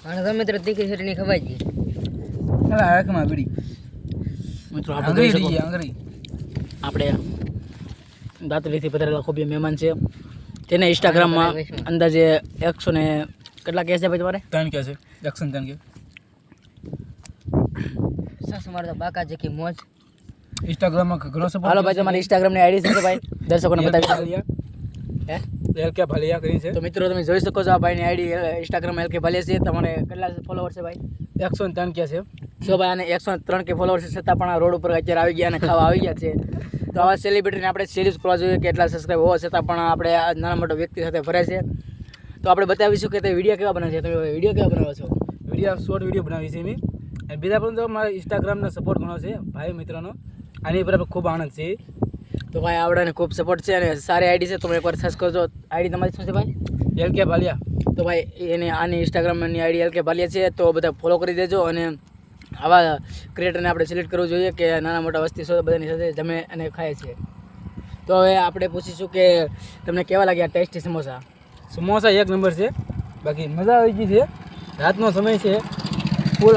અને તમે તો તીખી ચટણી ખવાઈ ગઈ. અલા આંખમાં બીડી મિત્રો આપણે જોઈ શકો આંગળી આપણે દાંતલીથી પધારેલા ખૂબ મહેમાન છે. તેને ઇન્સ્ટાગ્રામમાં અંદાજે 100 ને કેટલા કેસ છે ભાઈ તમારે? 3 કે છે એક્શન 3 કે સસ મારતા બાકા જે કે મોજ. ઇન્સ્ટાગ્રામમાં ઘણો સપોર્ટ. હાલો ભાઈ તમારી ઇન્સ્ટાગ્રામની આઈડી શું છે ભાઈ? દર્શકોને બતાવી હે એલકે ભાલિયા કરી છે. તો મિત્રો તમે જોઈ શકો છો આ ભાઈની આઈડી ઇન્સ્ટાગ્રામ એલકે ભાલિયા છે. તમારે કેટલા ફોલોવર છે ભાઈ? 103 કે છે. સો ભાઈ અને 103 કે ફોલોવર છે છતાં પણ આ રોડ ઉપર અત્યારે આવી ગયા અને ખાવા આવી ગયા છે. તો આવા સેલિબ્રિટીને આપણે સિરીઝ કરવા જોઈએ કે એટલા સબસ્ક્રાઈબ હોવા છતાં પણ આપણે આ નાના મોટા વ્યક્તિ સાથે ફરે છે. તો આપણે બતાવીશું કે તે વિડીયો કેવા બનાવે છે. તમે વિડીયો કેવા બનાવો છો? શોર્ટ વિડીયો બનાવી છે મેં. અને બીજા પણ તો મારા ઇન્સ્ટાગ્રામનો સપોર્ટ ઘણો છે ભાઈ મિત્રોનો. આની પર ખૂબ આનંદ છે. તો ભાઈ આવડાને ખૂબ સપોર્ટ છે અને સારી આઈડી છે. તમે એકવાર સર્ચ કરજો. આઈડી તમારી શું છે ભાઈ? એલકે ભાલિયા. તો ભાઈ એને આની ઇન્સ્ટાગ્રામની આઈડી એલકે ભાલિયા છે. તો બધા ફોલો કરી દેજો અને આવા ક્રિએટરને આપણે સિલેક્ટ કરવું જોઈએ કે નાના મોટા વસ્તી સો બધાની સાથે જમે અને ખાય છે. તો હવે આપણે પૂછીશું કે તમને કેવા લાગ્યા ટેસ્ટી સમોસા? સમોસા એક નંબર છે. બાકી મજા આવી ગઈ છે. રાતનો સમય છે. ફૂલ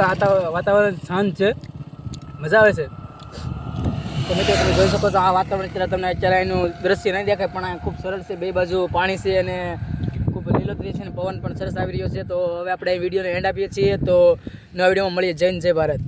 વાતાવરણ શાંત છે. મજા આવે છે. તો મિત્રો તમે જોઈ શકો છો આ વાતાવરણ અત્યારે તમને અત્યારે એનું દ્રશ્ય નહીં દેખાય પણ આ ખૂબ સરળ છે. બે બાજુ પાણી છે અને ખૂબ લીલોતરી છે અને પવન પણ સરસ આવી રહ્યો છે. તો હવે આપણે વિડીયોને એન્ડ આપીએ છીએ. તો નવા વિડીયોમાં મળીએ. જય હિન્દ, જય ભારત.